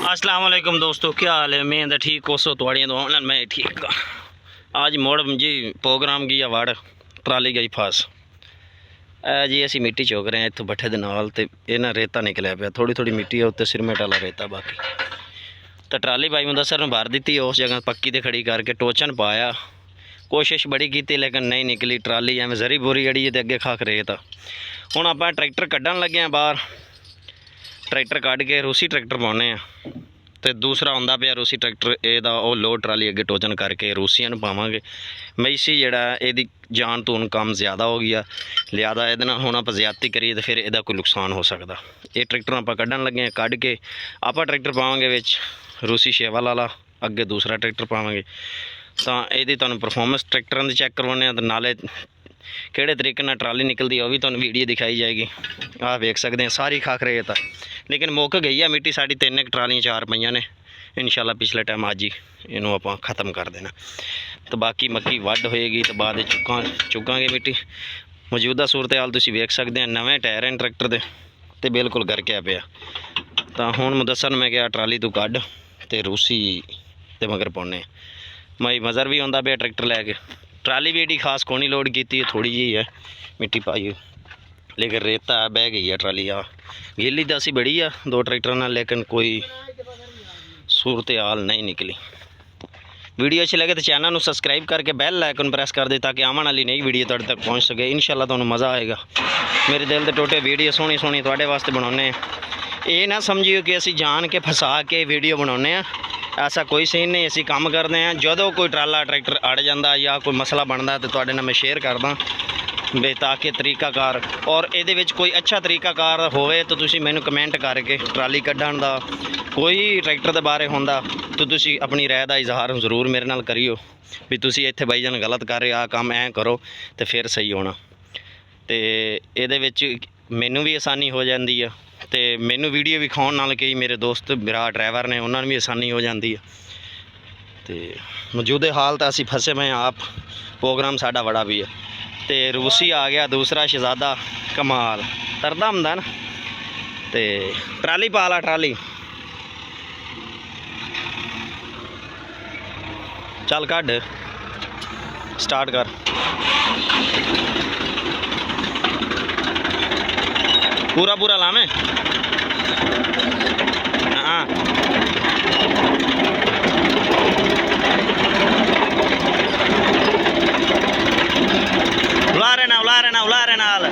अस्सलाम वालेकुम दोस्तों, क्या हाल है। मैं तो ठीक हो सो थोड़ियाँ तो मैं ठीक हाँ। आज मोड़ जी प्रोग्राम गया वाड़ ट्राली गई फास जी असी मिट्टी चुक रहे हैं इतों भट्ठे के नाल तो इन्हें रेता निकलिया पे थोड़ी थोड़ी मिट्टी है उत्ते सिरमेट वाला रेता बाकी तो ट्राली भाई मुदस्सर ने भर दी उस जगह पक्की ते खड़ी करके टोचन पाया कोशिश बड़ी की लेकिन नहीं निकली ट्राली एवं जरी बोरी जड़ी है तो अगे खाक रेत हुण आप ट्रैक्टर कढ़न लगे हैं बाहर ट्रैक्टर कढ़ के रूसी ट्रैक्टर पाने तो दूसरा आंदा पे रूसी ट्रैक्टर एदा ओ लोड ट्राली अगे टोचन करके रूसियां नूं पावांगे मैसी जिहड़ा एदी जान तो हुण कम ज़्यादा हो गया लिहाजा इहदे नाल हुण आपां ज़्यादती करिए तो फिर इहदा कोई नुकसान हो सकदा। ये ट्रैक्टर आपां कढ़न लगे हैं कढ़ के आपां ट्रैक्टर पावांगे विच रूसी शेवल वाला अगे दूसरा ट्रैक्टर पावांगे तो यदि तुहानूं परफॉर्मेंस ट्रैक्टरां दी चैक करवाने तो नाले किहड़े तरीके नाल ट्राली निकलती है वह भी तुहानूं वीडियो दिखाई जाएगी। आ वेख सकते हैं सारी खाक रेत लेकिन मुक गई है मिट्टी साड़ी 3 ट्रालियां 4 पईयां ने इंशाल्लाह पिछले टाइम अज ही इनू आप खत्म कर देना तो बाकी मक्की वड्ड होएगी तो बाद चुकांगे मिट्टी। मौजूदा सूरत हाल तुसीं वेख सकते हैं नवे टायर हैं ट्रैक्टर दे ते बिल्कुल गरकिया पिया तो हुण मुदस्सर मैं गया ट्राली तू कढ़ ते रूसी ते मगर पाने मई मज़र भी आंदा पिया ट्रैक्टर लैके ट्राली भी एडी खास कोनी लोड की थोड़ी जी है मिट्टी पाई लेकिन रेता बह गई है ट्राली आ गीली तो असी बड़ी आ 2 ट्रैक्टर नाल लेकिन कोई सूरत हाल नहीं निकली। वीडियो अच्छी लगे तो चैनल को सबसक्राइब करके बैल आइकन प्रेस कर दे ताकि आने वाली नई वीडियो तुहाडे तक पहुँच सके। इंशाल्लाह तुहानूं मज़ा आएगा। मेरे दिल के टोटे वीडियो सोहनी सोहनी तुहाडे वास्ते बनाने ये ना समझियो कि असी जान के फसा के वीडियो बनाने ऐसा कोई सीन नहीं असी काम करते हैं जदों कोई ट्राला ट्रैक्टर अड़ जाता या कोई मसला बनता तो तुहाडे नाल मैं शेयर करदा बे ताकि तरीकाकार और ये कोई अच्छा तरीकाकार होवे तो तुसी मैनू कमेंट करके ट्राली कढ़न दा कोई ट्रैक्टर के बारे होंदा तो तुसी अपनी राय का इजहार जरूर मेरे नाल करियो भी तुसी इत्थे भाई जान गलत कर रहे आ काम ऐ करो तो फिर सही होना तो ये मैनू भी आसानी हो जाती है तो मैनू वीडियो विखाउण नाल कई मेरे दोस्त मेरा ड्राइवर ने उन्होंने भी आसानी हो जाती है। तो मौजूदे हाल तो असी फसे मैं आप प्रोग्राम साडा बड़ा भी है तो रूसी आ गया दूसरा शहजादा कमाल तरदा हुंदा ना तो ट्राली पा ला ट्राली चल कढ़ स्टार्ट कर पूरा पूरा लावे हाँ उला रहे नाल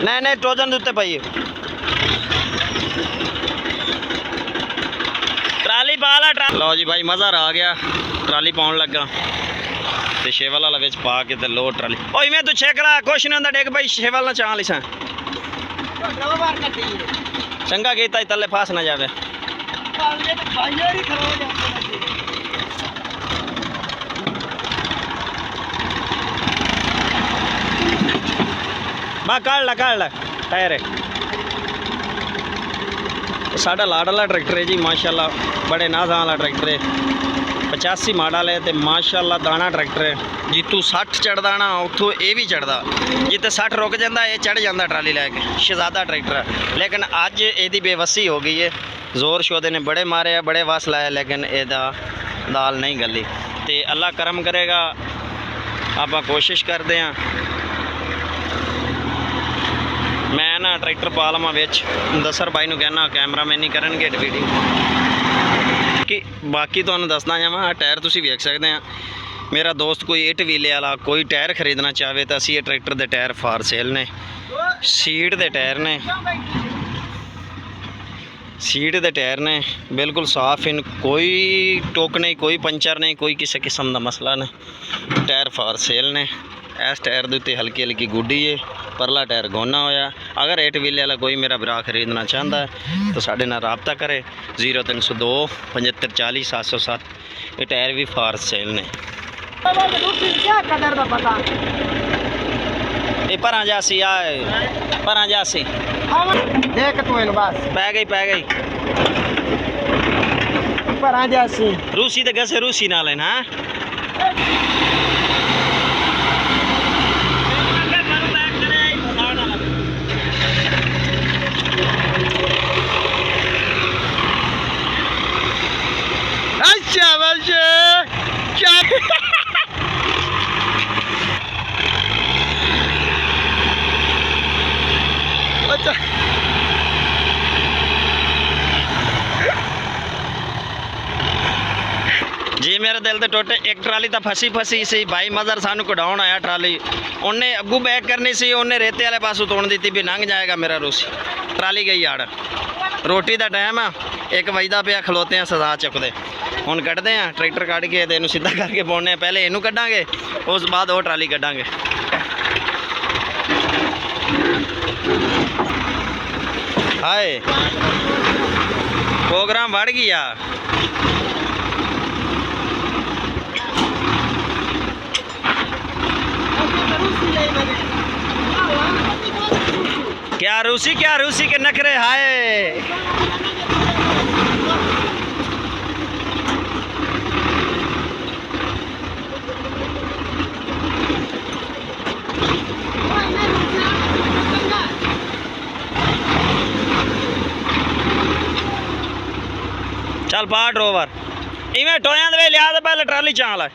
नहीं टोजन उत्ते पाइए ट्राली पा ला लो जी भाई मज़ा आ गया ट्राली पाउन लगा तो शेवल वाला बिच पा के लो ट्राली ओ इवें तू चेक ला कुछ नहीं होंदा डेग भाई शेवल ना चाह लिसा चंगा कीता तले फास ना जावे बा काढ़ ला टायर साडा लाडला ट्रैक्टर है जी माशाल्लाह बड़े नाज़ा वाला ट्रैक्टर है 85 मॉडल है तो माशाल्लाह दाना ट्रैक्टर है जितू 60 चढ़दा ना उतों ये भी चढ़दा जिते 60 रुक जाता ये चढ़ जाता ट्राली लैके शहजादा ट्रैक्टर है लेकिन अज ये बेवसी हो गई है जोर शोदे ने बड़े मारे बड़े वस लाए लेकिन एदा दाल नहीं गली तो अल्लाह करम करेगा आप कोशिश करते हैं मैं ना ट्रैक्टर पा लवां विच मुदस्सर भाई नूं कहना कैमरामैन ही करनगे वीडियो कि बाकी तुहानूं दसदा जावां टायर तुसीं वेख सकते हैं मेरा दोस्त कोई इट व्हीले वाला कोई टायर खरीदना चाहे तो असी ये ट्रैक्टर के टायर फार सेल ने सीट के टायर ने बिल्कुल साफ इन कोई टोक नहीं कोई पंचर नहीं कोई किसी किस्म का मसला नहीं टायर फार सेल ने इस टायर के उत्ते हल्की हल्की गुड्डी है परला टायर गोना होया अगर 8 व्हीले वाला कोई मेरा भरा खरीदना चाहता है तो साढ़े नाल रबता करे 0302 75 40 707 ये टायर भी फार सेल ने पर जासी आए पर जासी देख तू बस पै गई पर जासी रूसी तो गसे रूसी ना लेना दिल ते टुट। एक ट्राली तो फसी सी, भाई मज़र सानू कढ़ाउण आया ट्राली, उन्हें अगू बैक करनी सी, उन्हें रेते वाले पासों तोड़ दी भी लंघ जाएगा मेरा रूसी। ट्राली गई आड़। रोटी का टाइम आ, 1 बजदा पिया, खलोते हैं सजा चुकते। हुण कढ़दे हैं ट्रैक्टर कढ़ के ते इनू सीधा करके पाने, पहले इनू कढ़ांगे उस बाद वो ट्राली कढ़ांगे। हाय प्रोग्राम बढ़ गया। क्या रूसी के नखरे। हाय चल पा ड्रोवर इवें टोयां दे लिया, पहले ट्राली चाल है।